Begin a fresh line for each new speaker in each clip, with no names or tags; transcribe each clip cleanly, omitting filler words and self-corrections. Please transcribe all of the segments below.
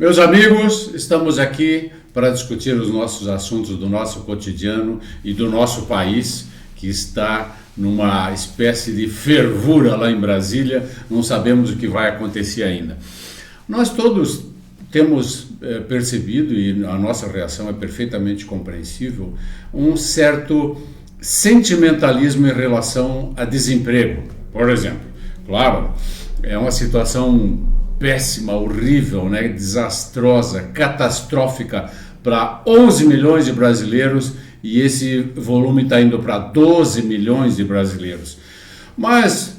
Meus amigos, estamos aqui para discutir os nossos assuntos do nosso cotidiano e do nosso país, que está numa espécie de fervura lá em Brasília, não sabemos o que vai acontecer ainda. Nós todos temos percebido, e a nossa reação é perfeitamente compreensível, um certo sentimentalismo em relação a desemprego, por exemplo. Claro, é uma situação péssima, horrível, né? Desastrosa, catastrófica para 11 milhões de brasileiros, e esse volume está indo para 12 milhões de brasileiros. Mas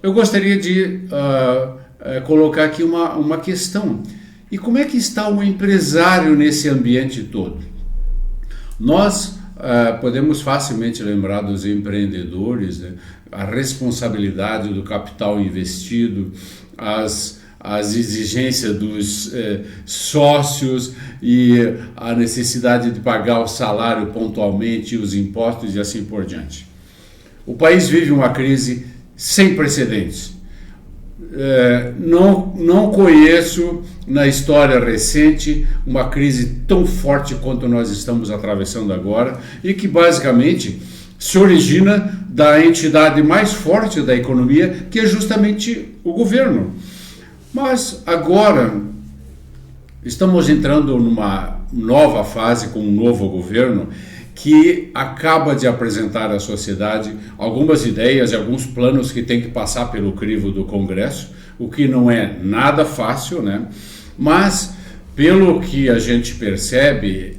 eu gostaria de colocar aqui uma questão. E como é que está o empresário nesse ambiente todo? Nós podemos facilmente lembrar dos empreendedores, né? A responsabilidade do capital investido, as exigências dos sócios e a necessidade de pagar o salário pontualmente, os impostos e assim por diante. O país vive uma crise sem precedentes. Não conheço na história recente uma crise tão forte quanto nós estamos atravessando agora e que basicamente se origina da entidade mais forte da economia, que é justamente o governo. Mas agora estamos entrando numa nova fase com um novo governo que acaba de apresentar à sociedade algumas ideias e alguns planos que tem que passar pelo crivo do Congresso, o que não é nada fácil, né? Mas pelo que a gente percebe,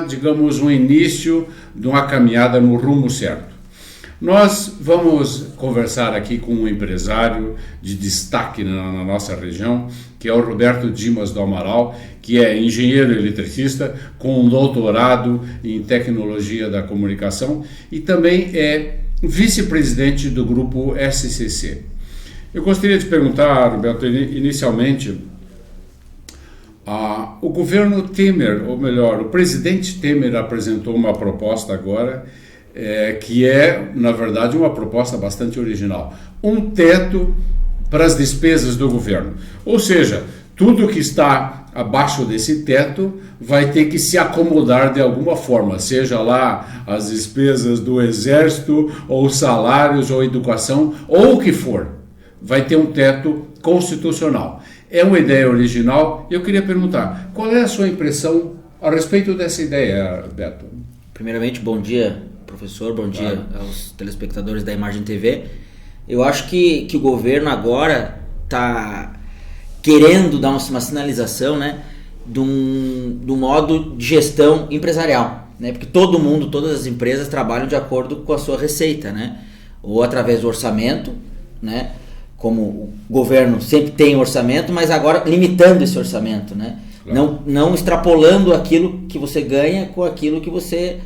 digamos, um início de uma caminhada no rumo certo. Nós vamos conversar aqui com um empresário de destaque na nossa região, que é o Roberto Dimas do Amaral, que é engenheiro eletricista com um doutorado em tecnologia da comunicação e também é vice-presidente do grupo SCC. Eu gostaria de perguntar, Roberto, inicialmente, o governo Temer, ou melhor, o presidente Temer apresentou uma proposta agora, que é, na verdade, uma proposta bastante original. Um teto para as despesas do governo. Ou seja, tudo que está abaixo desse teto vai ter que se acomodar de alguma forma, seja lá as despesas do exército, ou salários, ou educação, ou o que for. Vai ter um teto constitucional. É uma ideia original. Eu queria perguntar, qual é a sua impressão a respeito dessa ideia, Beto?
Primeiramente, bom dia, professor, bom dia aos telespectadores da Imagem TV. Eu acho que o governo agora está querendo dar uma sinalização, né, do modo de gestão empresarial, né, porque todas as empresas trabalham de acordo com a sua receita, né, ou através do orçamento, né, como o governo sempre tem orçamento, mas agora limitando esse orçamento, né, claro. Não extrapolando aquilo que você ganha com aquilo que você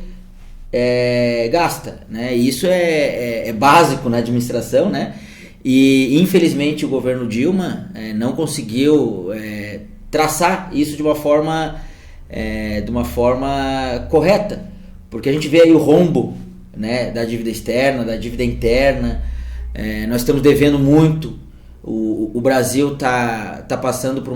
gasta, né? Isso é básico na administração, né? E infelizmente o governo Dilma não conseguiu traçar isso de uma forma correta, porque a gente vê aí o rombo, né, da dívida externa, da dívida interna. Nós estamos devendo muito. O Brasil tá passando por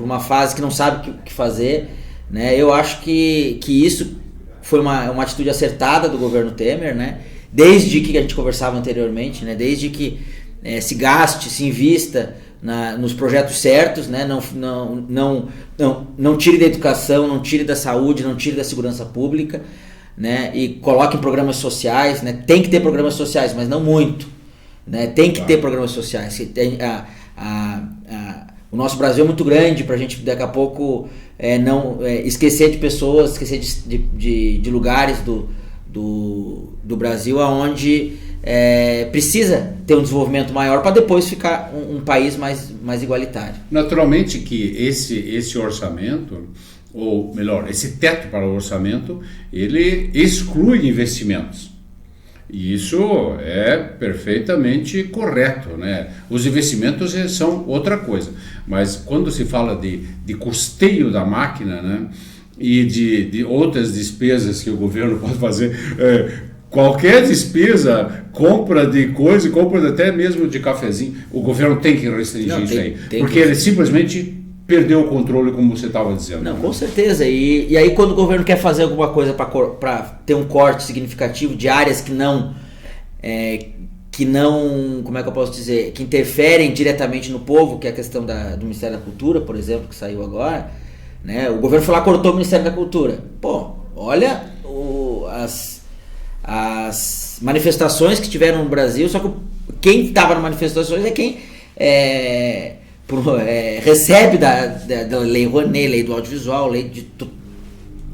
uma fase que não sabe o que fazer, né? Eu acho que isso foi uma atitude acertada do governo Temer, né? Desde que a gente conversava anteriormente, né? Desde que se gaste, se invista nos projetos certos, né? Não tire da educação, não tire da saúde, não tire da segurança pública, né? E coloque em programas sociais, né? Tem que ter programas sociais, mas não muito, né? Tem que ter programas sociais. O nosso Brasil é muito grande para a gente daqui a pouco esquecer de pessoas, esquecer de lugares do Brasil onde precisa ter um desenvolvimento maior para depois ficar um país mais igualitário.
Naturalmente que esse orçamento, ou melhor, esse teto para o orçamento, ele exclui investimentos. E isso é perfeitamente correto, né? Os investimentos são outra coisa, mas quando se fala de custeio da máquina, né, e de outras despesas que o governo pode fazer qualquer despesa, compra de coisa, compra até mesmo de cafezinho, o governo tem que restringir isso aí. Porque ele simplesmente perdeu o controle, como você estava dizendo.
Não, com certeza. E aí quando o governo quer fazer alguma coisa para ter um corte significativo de áreas que não, como é que eu posso dizer, que interferem diretamente no povo, que é a questão do Ministério da Cultura, por exemplo, que saiu agora, né? O governo foi lá, cortou o Ministério da Cultura. Pô, olha as manifestações que tiveram no Brasil, só que quem estava nas manifestações é quem recebe da Lei Rouanet, Lei do Audiovisual, lei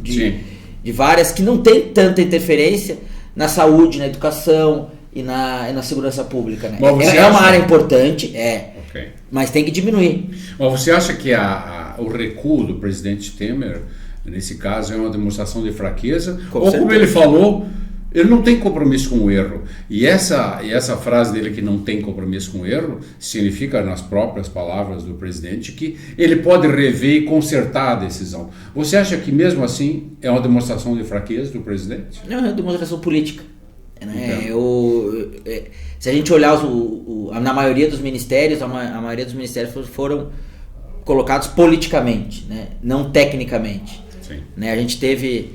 de várias, que não tem tanta interferência na saúde, na educação e na segurança pública. Né? É uma área importante, mas tem que diminuir.
Mas você acha que o recuo do presidente Temer, nesse caso, é uma demonstração de fraqueza? Como ele falou, ele não tem compromisso com o erro. E essa frase dele, que não tem compromisso com o erro, significa, nas próprias palavras do presidente, que ele pode rever e consertar a decisão. Você acha que mesmo assim é uma demonstração de fraqueza do presidente?
Não, é uma demonstração política. Né? Se a gente olhar na maioria dos ministérios, a maioria dos ministérios foram colocados politicamente, né? Não tecnicamente. Né? A gente teve,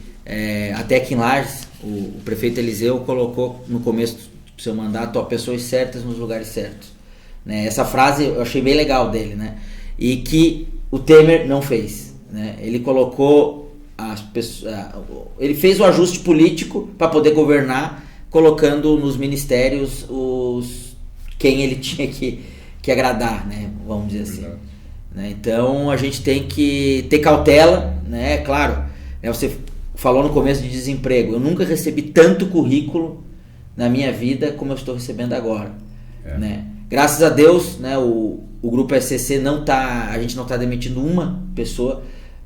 até aqui em Lages, o prefeito Eliseu colocou no começo do seu mandato, pessoas certas nos lugares certos. Né? Essa frase eu achei bem legal dele, né? E que o Temer não fez. Né? Ele colocou as pessoas, ele fez o ajuste político para poder governar, colocando nos ministérios quem ele tinha que agradar, né? Vamos dizer assim. Né? Então a gente tem que ter cautela, né? Claro, você falou no começo de desemprego. Eu nunca recebi tanto currículo na minha vida como eu estou recebendo agora. Né? Graças a Deus, né, o grupo SCC a gente não está demitindo uma pessoa,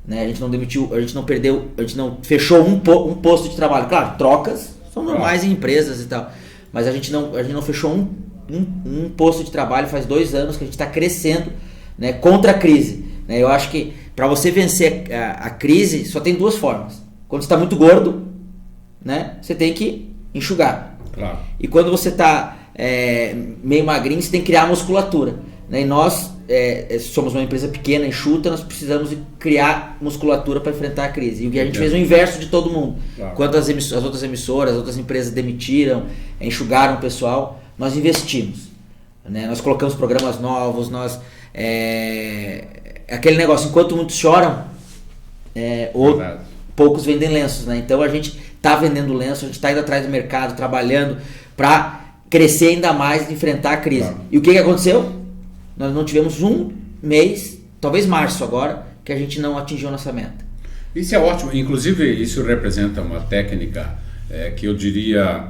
né? A gente não demitiu, a gente não perdeu, a gente não fechou um posto de trabalho. Claro, trocas são normais em empresas e tal, mas a gente não fechou um posto de trabalho. Faz 2 anos que a gente está crescendo, né, contra a crise. Né? Eu acho que para você vencer a crise só tem 2 formas. Quando você está muito gordo, né, você tem que enxugar.
Claro.
E quando você está meio magrinho, você tem que criar musculatura. Né? E nós somos uma empresa pequena, enxuta, nós precisamos criar musculatura para enfrentar a crise. E a gente fez o inverso de todo mundo. Claro. Enquanto as outras emissoras, as outras empresas demitiram, enxugaram o pessoal, nós investimos. Né? Nós colocamos programas novos, aquele negócio, enquanto muitos choram, poucos vendem lenços, né? Então a gente está vendendo lenços, a gente está indo atrás do mercado, trabalhando para crescer ainda mais e enfrentar a crise. Claro. E o que aconteceu? Nós não tivemos um mês, talvez março agora, que a gente não atingiu nossa meta.
Isso é ótimo. Inclusive, isso representa uma técnica que eu diria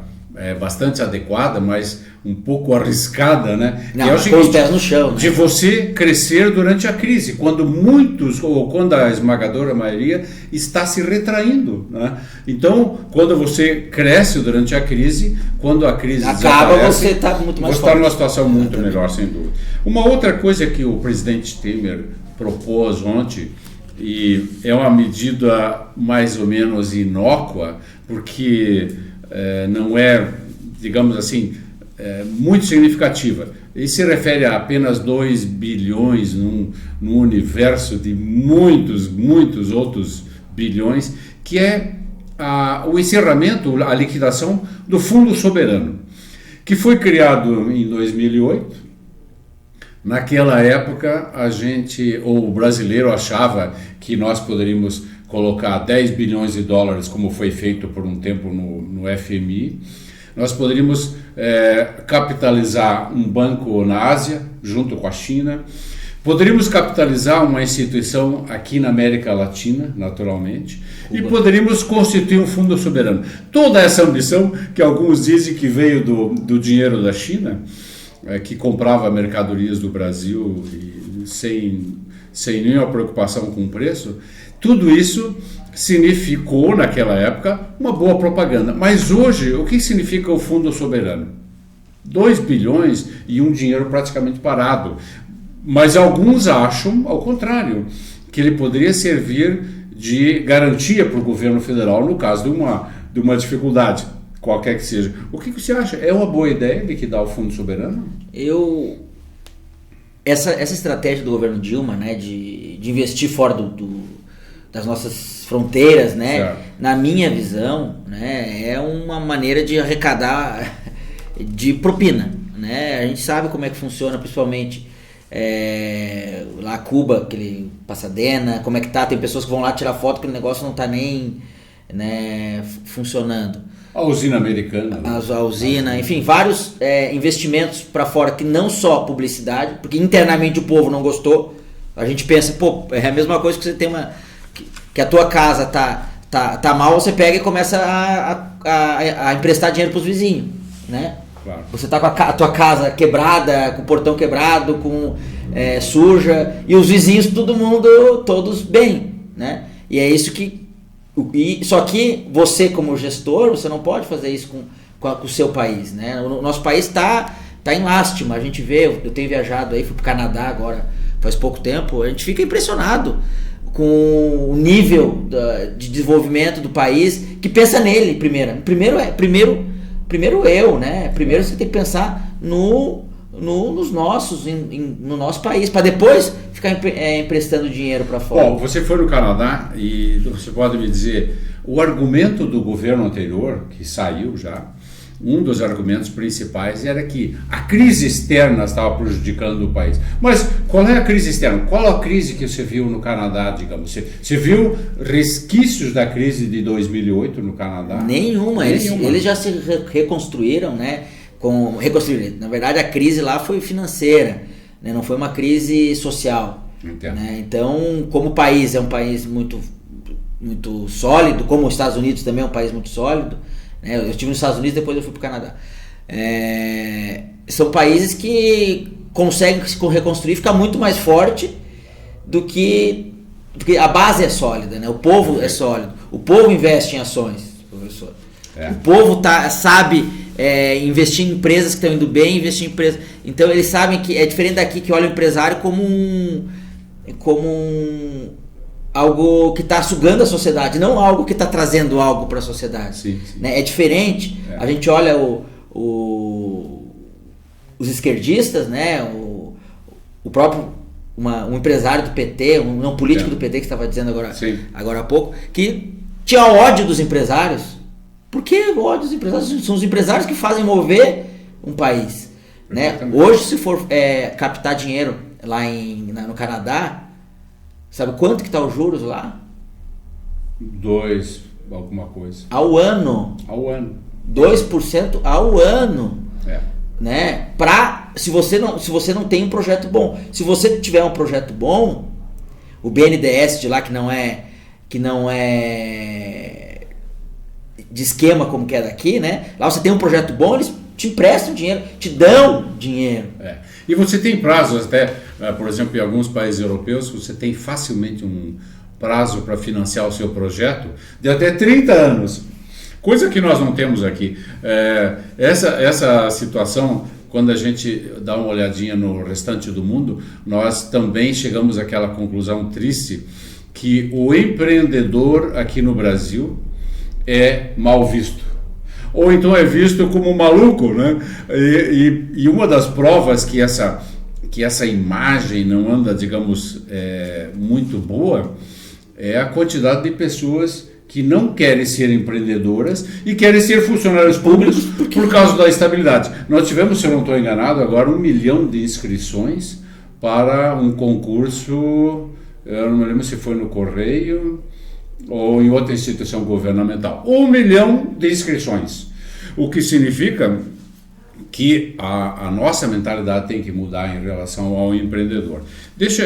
bastante adequada, mas um pouco arriscada, né?
Não, com os pés no chão, né?
De você crescer durante a crise, quando muitos, ou quando a esmagadora maioria está se retraindo, né? Então, quando você cresce durante a crise, quando a crise
acaba, você está muito mais forte.
Você está numa situação muito melhor, sem dúvida. Uma outra coisa que o presidente Temer propôs ontem, e é uma medida mais ou menos inócua, porque não é, digamos assim, muito significativa. Ele se refere a apenas 2 bilhões num universo de muitos outros bilhões, que é o encerramento, a liquidação do Fundo Soberano, que foi criado em 2008. Naquela época, o brasileiro achava que nós poderíamos colocar 10 bilhões de dólares, como foi feito por um tempo no FMI. Nós poderíamos capitalizar um banco na Ásia, junto com a China. Poderíamos capitalizar uma instituição aqui na América Latina, naturalmente. Cuba. E poderíamos constituir um fundo soberano. Toda essa ambição, que alguns dizem que veio do dinheiro da China, que comprava mercadorias do Brasil e sem nenhuma preocupação com o preço, tudo isso significou, naquela época, uma boa propaganda. Mas hoje, o que significa o Fundo Soberano? 2 bilhões e um dinheiro praticamente parado. Mas alguns acham, ao contrário, que ele poderia servir de garantia para o governo federal no caso de uma dificuldade. qualquer que seja. O que você acha? É uma boa ideia liquidar o Fundo Soberano?
Essa estratégia do governo Dilma, né, de investir fora das nossas fronteiras, né,
certo.
Na minha visão, né, é uma maneira de arrecadar de propina, né? A gente sabe como é que funciona, principalmente lá Cuba, aquele Pasadena, como é que tá, tem pessoas que vão lá tirar foto que o negócio não tá nem, né, funcionando.
A usina americana. Né?
A usina, enfim, vários investimentos para fora que não só publicidade, porque internamente o povo não gostou. A gente pensa, pô, é a mesma coisa que você tem que a tua casa tá mal, você pega e começa a emprestar dinheiro pros vizinhos, né?
Claro.
Você tá com a tua casa quebrada, com o portão quebrado, com suja, e os vizinhos, todos bem, né? E é isso só que você, como gestor, você não pode fazer isso com o seu país, né? O nosso país tá em lástima. A gente vê, eu tenho viajado aí, fui pro Canadá agora faz pouco tempo, a gente fica impressionado com o nível de desenvolvimento do país, que pensa nele primeiro. Primeiro eu, né? Primeiro você tem que pensar nos nossos, no nosso país, para depois ficar emprestando dinheiro para fora.
Bom, você foi no Canadá e você pode me dizer, o argumento do governo anterior, que saiu já, um dos argumentos principais era que a crise externa estava prejudicando o país. Mas qual é a crise externa? Qual a crise que você viu no Canadá, digamos? Você viu resquícios da crise de 2008 no Canadá?
Nenhuma. Eles já se reconstruíram, né? Na verdade, a crise lá foi financeira, né? Não foi uma crise social. Né? Então, como o país é um país muito, muito sólido, como os Estados Unidos também é um país muito sólido, né? Eu estive nos Estados Unidos, depois eu fui para o Canadá. São países que conseguem se reconstruir, ficar muito mais forte do que a base é sólida, né? O povo é sólido, o povo investe em ações, professor. O povo sabe investir em empresas que estão indo bem, investir em empresas. Então eles sabem que é diferente daqui, que olha o empresário como algo que está sugando a sociedade, não algo que está trazendo algo para a sociedade.
Sim.
Né? É diferente. A gente olha os esquerdistas, né? O próprio um empresário do PT, um político do PT que estava dizendo agora há pouco, que tinha ódio dos empresários. Por que ódio dos empresários? São os empresários que fazem mover um país. Né? Hoje, se for captar dinheiro lá no Canadá, sabe quanto que está os juros lá?
2, alguma coisa.
Ao ano. 2% ao ano. Né? Se você não tem um projeto bom. Se você tiver um projeto bom, o BNDES de lá, que não é de esquema como que é daqui, né? Lá você tem um projeto bom, eles te emprestam dinheiro, te dão dinheiro.
E você tem prazos até, por exemplo, em alguns países europeus, você tem facilmente um prazo para financiar o seu projeto de até 30 anos. Coisa que nós não temos aqui. Essa situação, quando a gente dá uma olhadinha no restante do mundo, nós também chegamos àquela conclusão triste que o empreendedor aqui no Brasil é mal visto. Ou então é visto como maluco, né? E uma das provas que essa imagem não anda, digamos, muito boa, é a quantidade de pessoas que não querem ser empreendedoras e querem ser funcionários públicos por causa da estabilidade. Nós tivemos, se eu não estou enganado, agora 1 milhão de inscrições para um concurso, eu não me lembro se foi no Correio ou em outra instituição governamental. 1 milhão de inscrições. O que significa que a nossa mentalidade tem que mudar em relação ao empreendedor. Deixa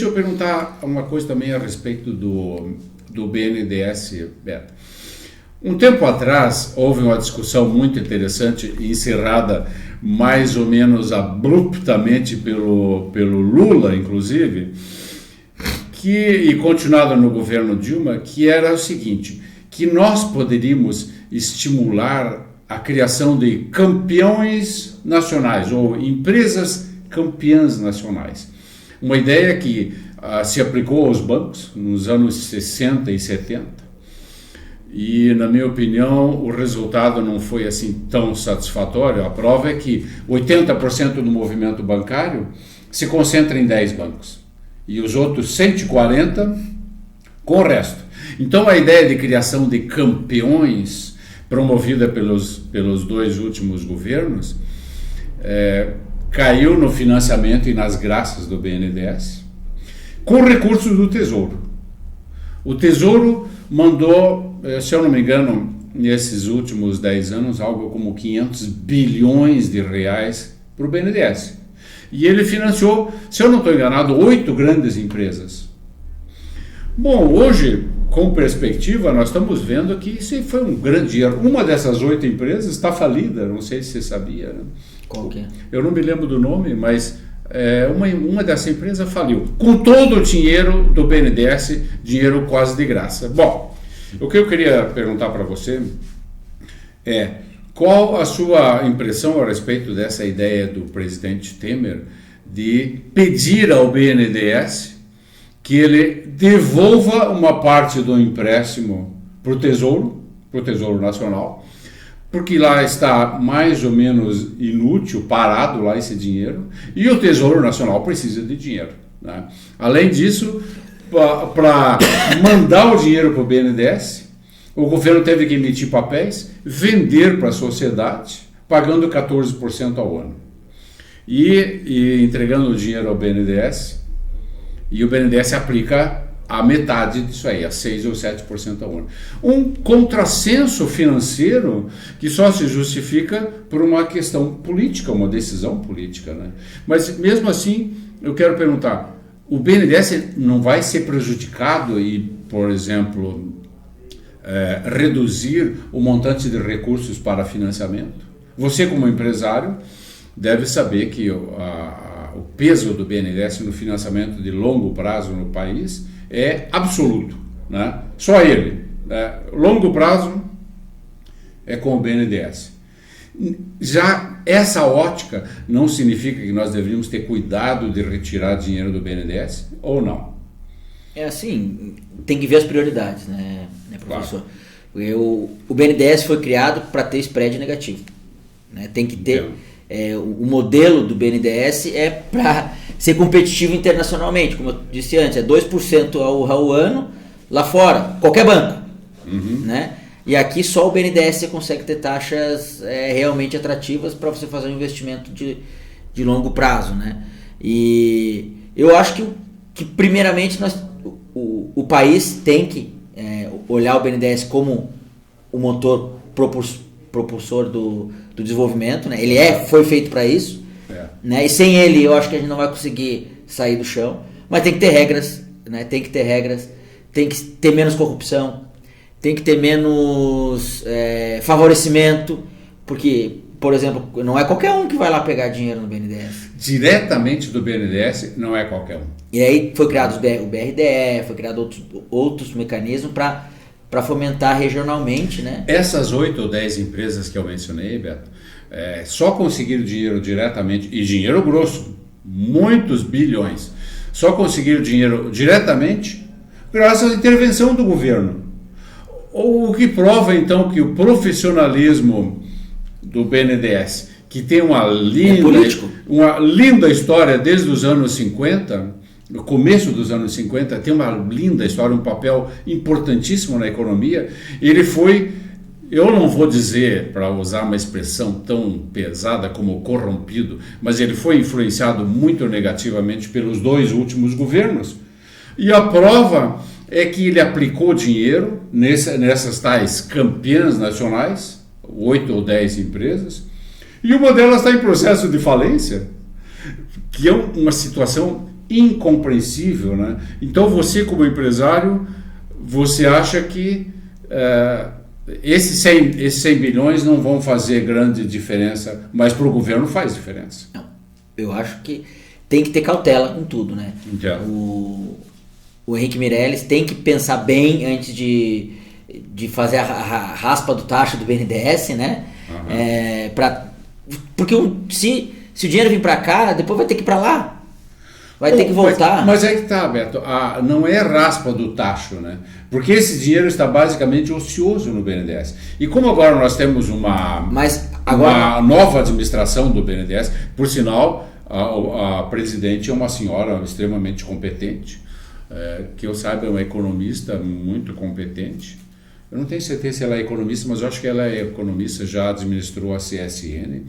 eu perguntar uma coisa também a respeito do BNDES, Beto. Um tempo atrás, houve uma discussão muito interessante, encerrada mais ou menos abruptamente pelo Lula, inclusive, e continuada no governo Dilma, que era o seguinte, que nós poderíamos estimular a criação de campeões nacionais, ou empresas campeãs nacionais. Uma ideia que se aplicou aos bancos nos anos 60 e 70, e, na minha opinião, o resultado não foi assim tão satisfatório. A prova é que 80% do movimento bancário se concentra em 10 bancos e os outros 140 com o resto. Então, a ideia de criação de campeões promovida pelos 2 últimos governos caiu no financiamento e nas graças do BNDES com recursos do Tesouro. O Tesouro mandou, se eu não me engano, nesses últimos 10 anos, algo como 500 bilhões de reais para o BNDES. E ele financiou, se eu não estou enganado, 8 grandes empresas. Bom, hoje, com perspectiva, nós estamos vendo que isso foi um grande erro. Uma dessas 8 empresas está falida, não sei se você sabia. Né?
Qual que é?
Eu não me lembro do nome, mas uma dessa empresa faliu, com todo o dinheiro do BNDES, dinheiro quase de graça. Bom, o que eu queria perguntar para você é qual a sua impressão a respeito dessa ideia do presidente Temer de pedir ao BNDES que ele devolva uma parte do empréstimo para o Tesouro Nacional, porque lá está mais ou menos inútil, parado lá esse dinheiro, e o Tesouro Nacional precisa de dinheiro. Né? Além disso, para mandar o dinheiro para o BNDES, o governo teve que emitir papéis, vender para a sociedade, pagando 14% ao ano. E entregando o dinheiro ao BNDES, e o BNDES aplica a metade disso aí, a 6 ou 7% ao ano. Um contrassenso financeiro que só se justifica por uma questão política, uma decisão política. Né? Mas mesmo assim, eu quero perguntar, o BNDES não vai ser prejudicado e, por exemplo, reduzir o montante de recursos para financiamento? Você, como empresário, deve saber que o peso do BNDES no financiamento de longo prazo no país é absoluto, né? Só ele. Longo prazo é com o BNDES. Já essa ótica não significa que nós deveríamos ter cuidado de retirar dinheiro do BNDES ou não?
É assim, tem que ver as prioridades, né professor? Claro. O BNDES foi criado para ter spread negativo. Né? Tem que ter... o modelo do BNDES é para ser competitivo internacionalmente, como eu disse antes, é 2% ao ano lá fora, qualquer banco. Né? E aqui só o BNDES você consegue ter taxas realmente atrativas para você fazer um investimento de longo prazo. Né? E eu acho que primeiramente o país tem que olhar o BNDES como o motor propulsor do desenvolvimento, né? Ele foi feito para isso, né? E sem ele eu acho que a gente não vai conseguir sair do chão, mas tem que ter regras, né? Tem que ter menos corrupção, tem que ter menos favorecimento, porque, por exemplo, não é qualquer um que vai lá pegar dinheiro no BNDES.
Diretamente do BNDES não é qualquer um. E
aí foi criado o BRDE, foi criado outros mecanismos para fomentar regionalmente, né?
Essas 8 ou 10 empresas que eu mencionei, Beto, só conseguiram dinheiro diretamente, e dinheiro grosso, muitos bilhões, só conseguiram dinheiro diretamente graças à intervenção do governo. O que prova, então, que o profissionalismo do BNDES, que tem uma linda história desde os anos 50, no começo dos anos 50, tem uma linda história, um papel importantíssimo na economia. Ele foi, eu não vou dizer, para usar uma expressão tão pesada como corrompido, mas ele foi influenciado muito negativamente pelos 2 últimos governos. E a prova é que ele aplicou dinheiro nessas tais campeãs nacionais, 8 ou 10 empresas, e uma delas está em processo de falência, que é uma situação incompreensível, né? Então você, como empresário, você acha que esses 100 bilhões não vão fazer grande diferença, mas para o governo faz diferença.
Não, eu acho que tem que ter cautela com tudo, né? O Henrique Meirelles tem que pensar bem antes de fazer a raspa do taxa do BNDES, né? Porque se o dinheiro vir para cá, depois vai ter que ir para lá. Vai ter que voltar.
Mas é que tá, Beto, não é raspa do tacho, né? Porque esse dinheiro está basicamente ocioso no BNDES. E como agora nós temos uma nova administração do BNDES, por sinal, a presidente é uma senhora extremamente competente, que eu saiba é uma economista muito competente. Eu não tenho certeza se ela é economista, mas eu acho que ela é economista, já administrou a CSN.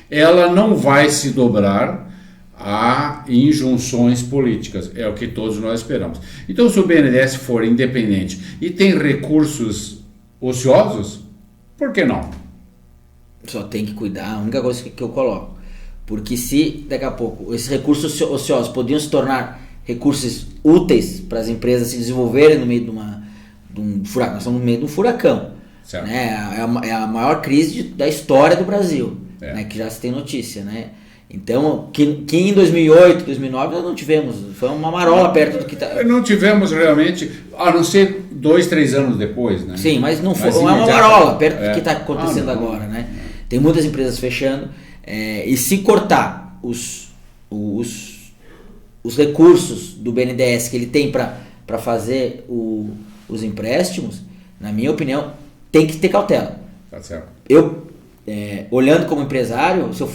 Ela não vai se dobrar a injunções políticas, é o que todos nós esperamos. Então, se o BNDES for independente e tem recursos ociosos, por que não?
Só tem que cuidar, a única coisa que eu coloco, porque se daqui a pouco esses recursos ociosos podiam se tornar recursos úteis para as empresas se desenvolverem no meio de um furacão, nós estamos no meio de um furacão, né? É a maior crise da história do Brasil, né? Que já se tem notícia, né? Então, que em 2008, 2009 nós não tivemos, foi uma marola perto do que está...
Não tivemos realmente, a não ser 2, 3 anos depois, né?
Sim, mas não foi, é uma marola perto do que está acontecendo agora, né? Tem muitas empresas fechando, e se cortar os recursos do BNDES que ele tem para fazer os empréstimos, na minha opinião, tem que ter cautela.
Tá certo.
Eu, olhando como empresário, se eu...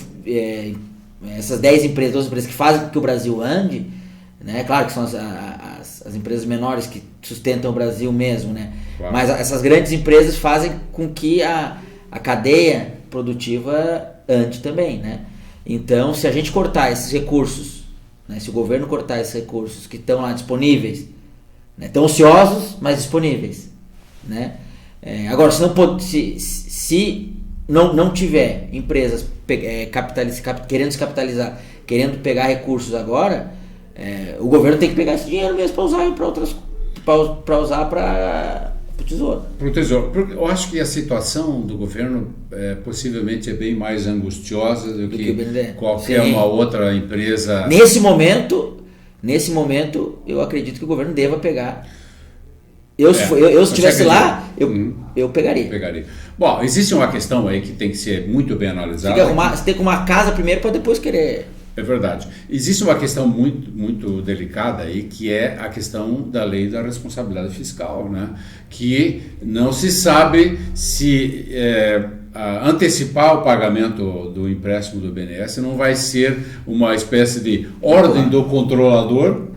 essas 10 empresas, 12 empresas que fazem com que o Brasil ande, né? Claro que são as empresas menores que sustentam o Brasil mesmo, né? Claro. Mas essas grandes empresas fazem com que a cadeia produtiva ande também, né? Então, se a gente cortar esses recursos, né? Se o governo cortar esses recursos que estão lá disponíveis, né? Estão ociosos, mas disponíveis, né? Agora, se não tiver empresas querendo se capitalizar, querendo pegar recursos agora, o governo tem que pegar esse dinheiro mesmo para usar para o tesouro.
Para o tesouro. Eu acho que a situação do governo possivelmente é bem mais angustiosa do que qualquer uma outra empresa.
Nesse momento, eu acredito que o governo deva pegar. Se estivesse lá, eu pegaria.
Bom, existe uma questão aí que tem que ser muito bem analisada.
Você tem que arrumar a casa primeiro para depois querer...
É verdade. Existe uma questão muito, muito delicada aí, que é a questão da lei da responsabilidade fiscal, né? Que não se sabe se antecipar o pagamento do empréstimo do BNDES não vai ser uma espécie de ordem do controlador,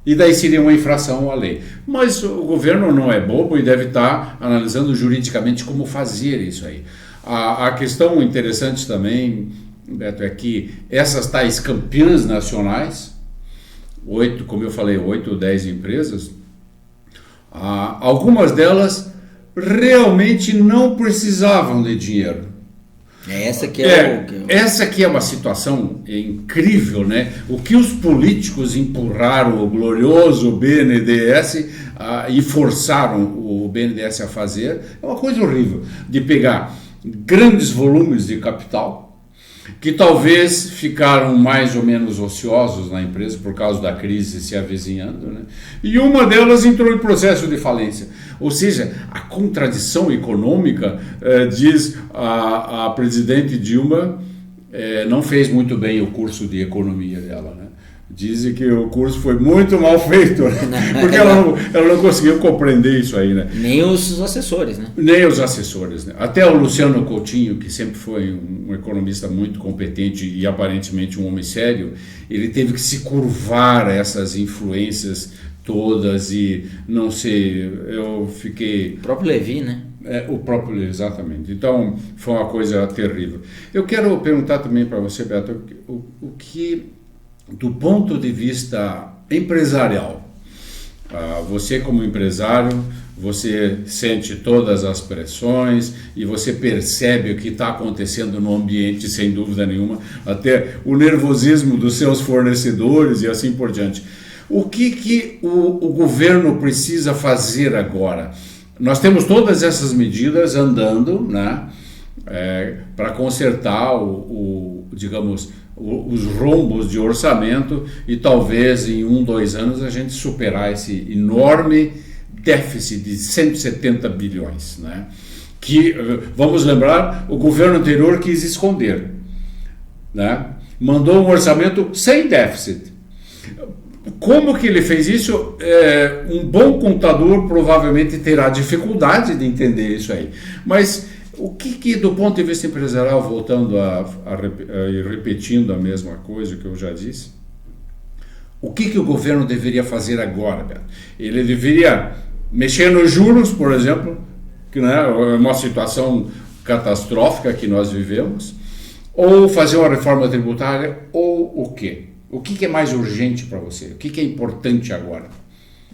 e daí seria uma infração à lei. Mas o governo não é bobo e deve estar analisando juridicamente como fazer isso aí. A questão interessante também, Beto, é que essas tais campeãs nacionais, 8 ou 10 empresas, algumas delas realmente não precisavam de dinheiro.
Essa
que é uma situação incrível, né? O que os políticos empurraram o glorioso BNDES e forçaram o BNDES a fazer é uma coisa horrível, de pegar grandes volumes de capital que talvez ficaram mais ou menos ociosos na empresa por causa da crise se avizinhando, né? E uma delas entrou em processo de falência. Ou seja, a contradição econômica, diz a presidente Dilma, não fez muito bem o curso de economia dela, né? Dizem que o curso foi muito mal feito, né? Porque ela não conseguiu compreender isso aí, né?
Nem os assessores, né?
Nem os assessores, né? Até o Luciano Coutinho, que sempre foi um economista muito competente e aparentemente um homem sério, ele teve que se curvar a essas influências todas e não sei, eu fiquei...
O próprio Levi, né?
O próprio Levi, exatamente. Então, foi uma coisa terrível. Eu quero perguntar também para você, Beto, o que... do ponto de vista empresarial, você como empresário, você sente todas as pressões e você percebe o que está acontecendo no ambiente, sem dúvida nenhuma, até o nervosismo dos seus fornecedores e assim por diante. O que o governo precisa fazer agora? Nós temos todas essas medidas andando, né, para consertar digamos, os rombos de orçamento e talvez em 1, 2 anos a gente superar esse enorme déficit de 170 bilhões, né? Que, vamos lembrar, o governo anterior quis esconder, né? Mandou um orçamento sem déficit. Como que ele fez isso? Um bom contador provavelmente terá dificuldade de entender isso aí. Mas o que do ponto de vista empresarial, voltando e repetindo a mesma coisa que eu já disse, o que o governo deveria fazer agora, Beto? Ele deveria mexer nos juros, por exemplo, que não é uma situação catastrófica que nós vivemos, ou fazer uma reforma tributária, ou o quê? O que é mais urgente para você? O que é importante agora?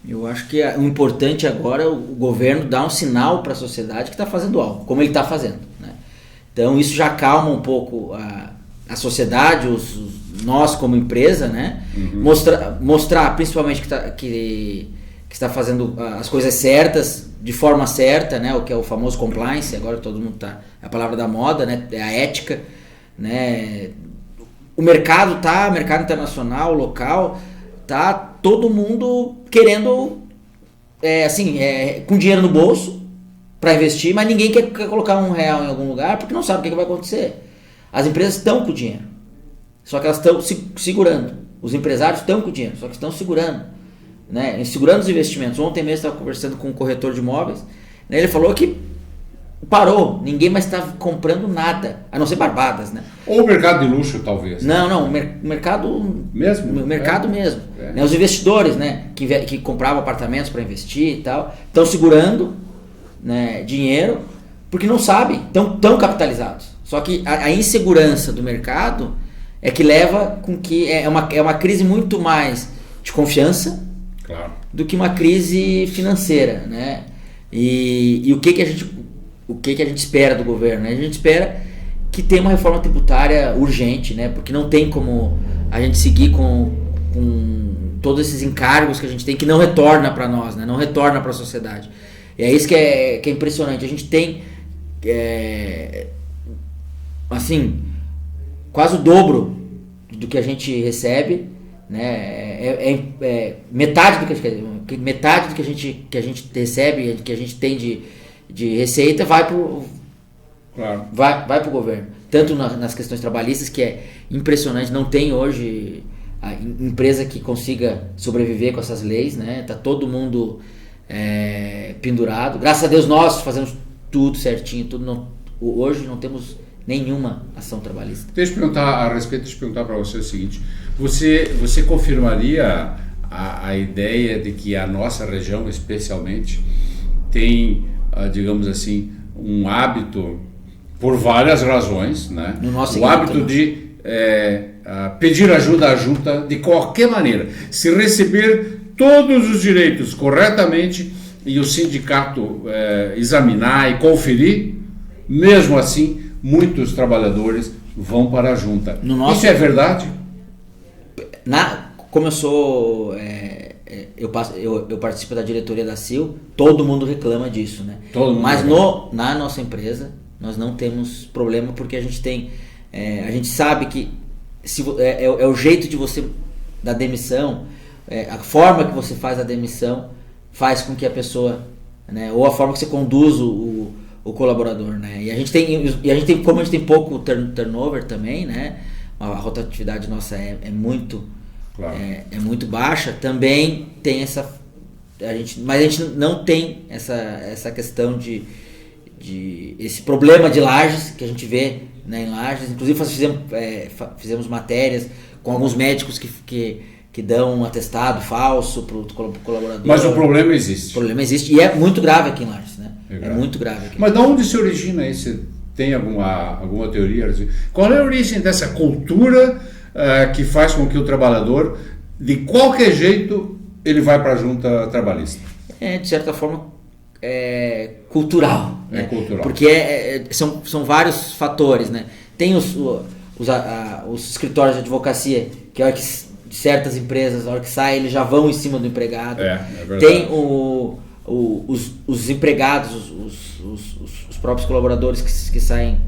Eu acho que o importante agora é o governo dar um sinal para a sociedade que está fazendo algo, como ele está fazendo, né? Então isso já acalma um pouco a sociedade, nós como empresa, né? Mostrar principalmente que está fazendo as coisas certas, de forma certa, né? O que é o famoso compliance, agora todo mundo é a palavra da moda, né? É a ética, né? O mercado internacional, local, tá todo mundo querendo, com dinheiro no bolso para investir, mas ninguém quer colocar R$1 em algum lugar porque não sabe o que vai acontecer. As empresas estão com o dinheiro, só que elas estão segurando. Os empresários estão com o dinheiro, só que estão segurando, né? Segurando os investimentos. Ontem mesmo estava conversando com um corretor de imóveis, né? Ele falou que parou, ninguém mais está comprando nada, a não ser barbadas, né?
Ou o mercado de luxo, talvez.
Não, mercado mesmo. Mercado mesmo. Né? Os investidores, né, que compravam apartamentos para investir e tal, estão segurando, né, dinheiro, porque não sabem, estão capitalizados. Só que a insegurança do mercado é que leva com que é uma crise muito mais de confiança, claro, do que uma crise financeira, né? E o que a gente espera do governo, né? A gente espera que tenha uma reforma tributária urgente, né? Porque não tem como a gente seguir com todos esses encargos que a gente tem, que não retorna para nós, né? Não retorna para a sociedade. E é isso que é impressionante. A gente tem quase o dobro do que a gente recebe, né? Metade do que a gente recebe, que a gente tem de receita vai para o governo. Tanto nas questões trabalhistas, que é impressionante, não tem hoje a empresa que consiga sobreviver com essas leis, né? Tá todo mundo pendurado. Graças a Deus nós fazemos tudo certinho, hoje não temos nenhuma ação trabalhista.
Deixa eu perguntar para você o seguinte: você confirmaria a ideia de que a nossa região, especialmente, tem, digamos assim, um hábito, por várias razões, né? O hábito de pedir ajuda à junta de qualquer maneira. Se receber todos os direitos corretamente e o sindicato examinar e conferir, mesmo assim, muitos trabalhadores vão para a junta. Isso é verdade?
Como eu sou... Eu participo da diretoria da CIL, todo mundo reclama disso, né? Mas na nossa empresa nós não temos problema, porque a gente tem, a gente sabe que é o jeito de você da demissão, a forma que você faz a demissão faz com que a pessoa, né, ou a forma que você conduz o colaborador, né? E a gente tem, como a gente tem pouco turnover também, né? A rotatividade nossa é muito... Claro. É muito baixa, também tem mas a gente não tem essa questão de esse problema de lajes que a gente vê, né, em Lages. Inclusive fizemos matérias com alguns médicos que dão um atestado falso para o colaborador.
Mas o problema existe.
O problema existe e é muito grave aqui em Lages, né? É muito grave aqui.
Mas de onde se origina isso? Tem alguma teoria? Qual é a origem dessa cultura que faz com que o trabalhador, de qualquer jeito, ele vai para a junta trabalhista?
De certa forma, cultural.
É cultural.
Porque são vários fatores, né? Tem os escritórios de advocacia, que a hora que de certas empresas, a hora que saem, eles já vão em cima do empregado.
É verdade.
Tem os empregados, os próprios colaboradores que saem,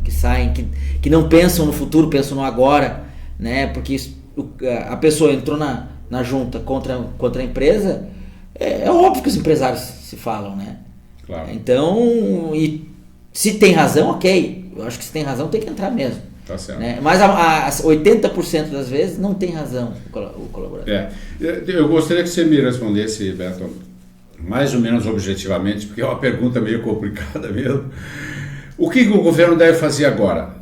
que não pensam no futuro, pensam no agora, né? Porque a pessoa entrou na junta contra a empresa, é óbvio que os empresários se falam, né?
Claro.
Então, e se tem razão, ok. Eu acho que se tem razão, tem que entrar mesmo.
Tá certo.
Né? Mas 80% das vezes não tem razão o colaborador.
Eu gostaria que você me respondesse, Beto, mais ou menos objetivamente, porque é uma pergunta meio complicada mesmo. O que o governo deve fazer agora?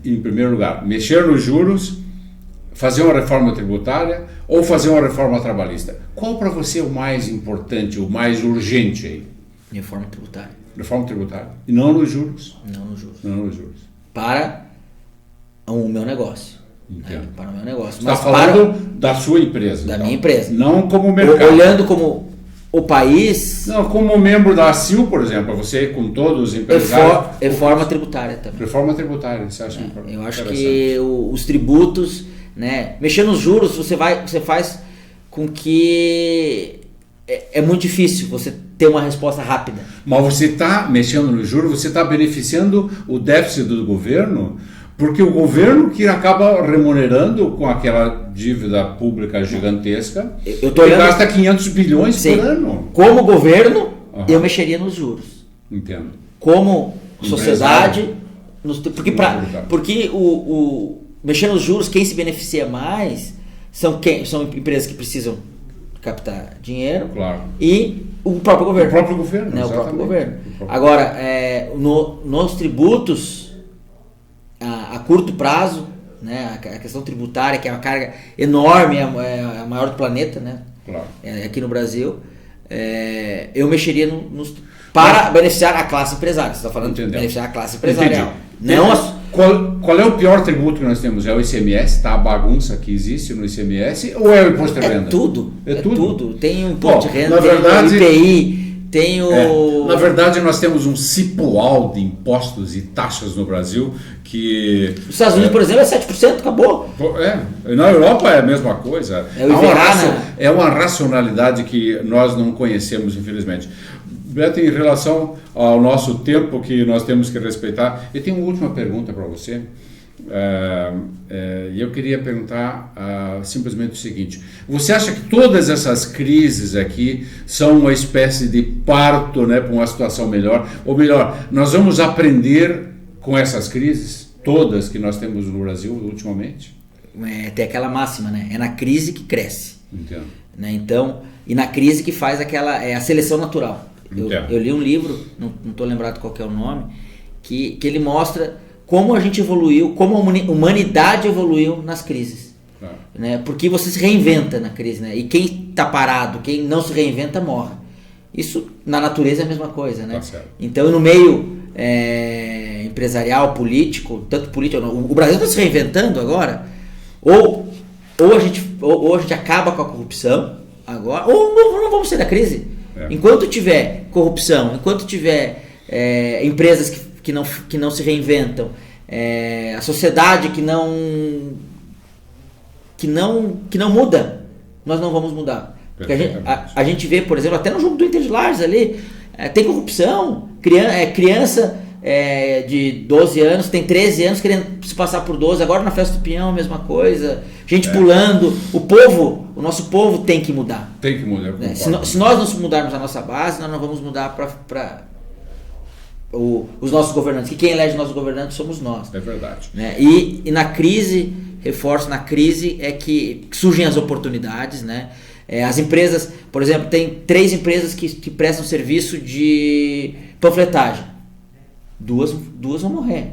Em primeiro lugar, mexer nos juros, fazer uma reforma tributária ou fazer uma reforma trabalhista? Qual para você é o mais importante, o mais urgente aí?
Reforma tributária.
Reforma tributária. E não nos juros?
Não nos juros.
Não nos juros.
Para o meu negócio.
Entendo.
Para o meu negócio.
Você está falando da sua empresa.
Da
então.
minha empresa.
Não como mercado.
Olhando como o país...
Não, como membro da ACIL, por exemplo, você com todos os empresários...
Reforma tributária também.
Reforma tributária, você acha
Eu acho que os tributos, né, mexer nos juros, você faz com que é muito difícil você ter uma resposta rápida.
Mas você está mexendo no juros, você está beneficiando o déficit do governo, porque o governo que acaba remunerando com aquela dívida pública gigantesca, ele gasta 500 bilhões por ano.
Como governo, eu mexeria nos juros.
Entendo.
Como sociedade, porque mexer nos juros, quem se beneficia mais são empresas que precisam captar dinheiro,
claro,
e o próprio governo.
O próprio governo,
né? O próprio governo. Agora, nos tributos, a curto prazo, né? A questão tributária, que é uma carga enorme, é a maior do planeta, né?
Claro.
Aqui no Brasil, eu mexeria para beneficiar a classe empresária. Você está falando de beneficiar a classe empresarial. Não
qual é o pior tributo que nós temos? É o ICMS? Tá a bagunça que existe no ICMS? Ou é o imposto de renda?
É tudo. Tem o imposto de renda,
na verdade,
tem o IPI, tem o...
Na verdade, nós temos um cipoal de impostos e taxas no Brasil que...
Os Estados Unidos, por exemplo, é 7%, acabou.
Na Europa é a mesma coisa. É uma racionalidade que nós não conhecemos, infelizmente. Beto, em relação ao nosso tempo que nós temos que respeitar, eu tenho uma última pergunta para você. E eu queria perguntar simplesmente o seguinte: você acha que todas essas crises aqui são uma espécie de parto, né, para uma situação melhor? Ou melhor, nós vamos aprender com essas crises, todas que nós temos no Brasil ultimamente?
Tem aquela máxima, né? É na crise que cresce.
Entendo.
Né? Então, e na crise que faz a seleção natural. Eu li um livro, não estou lembrado qual que é o nome, que ele mostra como a gente evoluiu, como a humanidade evoluiu nas crises.
Claro.
Né? Porque você se reinventa na crise, né? E quem está parado, quem não se reinventa, morre. Isso na natureza é a mesma coisa, né?
Tá.
Então, no meio empresarial, político, tanto político, o Brasil está se reinventando agora, ou a gente acaba com a corrupção agora, ou não vamos sair da crise. Enquanto tiver corrupção, enquanto tiver empresas que não se reinventam, a sociedade que não muda, nós não vamos mudar. Porque a gente vê, por exemplo, até no jogo do Inter de Lages ali, tem corrupção, criança de 12 anos, tem 13 anos querendo se passar por 12, agora na Festa do Pinhão a mesma coisa, gente pulando. O nosso povo tem que mudar.
Tem que mudar.
Se nós não mudarmos a nossa base, nós não vamos mudar para os nossos governantes, que quem elege nossos governantes somos nós.
É verdade.
Né? E na crise, reforço, na crise é que surgem as oportunidades, né? As empresas, por exemplo, tem 3 empresas que prestam serviço de panfletagem. Duas vão morrer,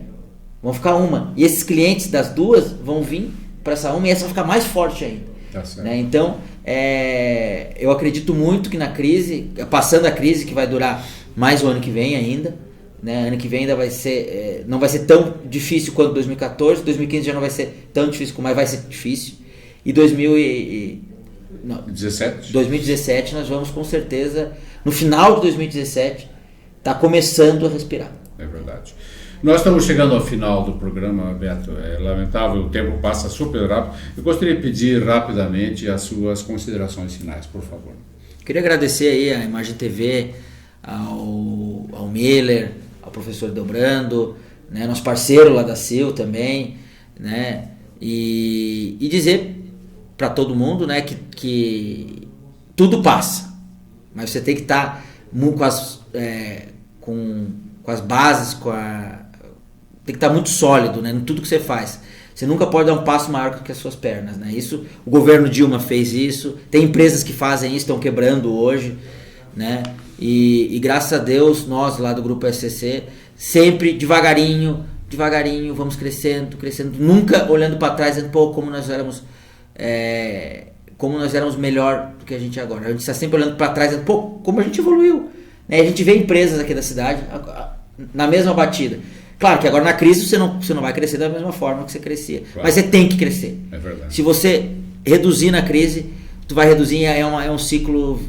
vão ficar uma. E esses clientes das 2 vão vir para essa uma e essa vai ficar mais forte ainda.
Tá certo.
Né? Então, eu acredito muito que na crise, passando a crise, que vai durar mais o ano que vem ainda, né? Ano que vem ainda vai ser, não vai ser tão difícil quanto 2014, 2015 já não vai ser tão difícil, mas vai ser difícil. E 2017 nós vamos com certeza, no final de 2017, tá começando a respirar.
É verdade. Nós estamos chegando ao final do programa, Beto. É lamentável, o tempo passa super rápido. Eu gostaria de pedir rapidamente as suas considerações finais, por favor.
Queria agradecer aí a Imagem TV, ao Miller, ao professor Delbrando, né, nosso parceiro lá da CIL também, né, e dizer para todo mundo, né, que tudo passa, mas você tem que estar com as bases, tem que estar muito sólido, né, em tudo que você faz. Você nunca pode dar um passo maior que as suas pernas, né? Isso, o governo Dilma fez isso, tem empresas que fazem isso, estão quebrando hoje, né? E graças a Deus, nós lá do Grupo SCC, sempre devagarinho, vamos crescendo, nunca olhando para trás, dizendo, pô, como nós éramos melhor do que a gente é agora. A gente está sempre olhando para trás, dizendo, pô, como a gente evoluiu. Né? A gente vê empresas aqui da cidade na mesma batida. Claro que agora na crise você não vai crescer da mesma forma que você crescia. Claro. Mas você tem que crescer.
É verdade.
Se você reduzir na crise, tu vai reduzir, é um ciclo...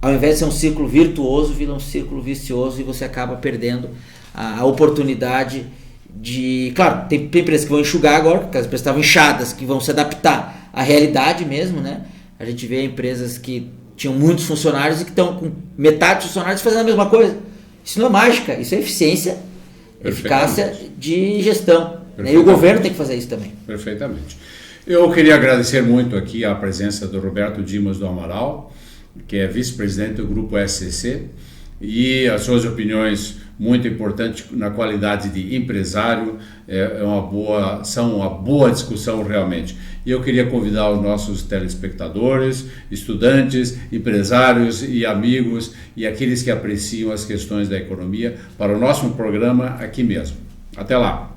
ao invés de ser um ciclo virtuoso, vira um ciclo vicioso e você acaba perdendo a oportunidade de... Claro, tem empresas que vão enxugar agora, porque as empresas estavam inchadas, que vão se adaptar à realidade mesmo, né? A gente vê empresas que tinham muitos funcionários e que estão com metade dos funcionários fazendo a mesma coisa. Isso não é mágica, isso é eficiência, eficácia de gestão. Né? E o governo tem que fazer isso também.
Perfeitamente. Eu queria agradecer muito aqui a presença do Roberto Dimas do Amaral, que é vice-presidente do Grupo SCC, e as suas opiniões muito importantes na qualidade de empresário, são uma boa discussão realmente. E eu queria convidar os nossos telespectadores, estudantes, empresários e amigos e aqueles que apreciam as questões da economia para o nosso programa aqui mesmo. Até lá!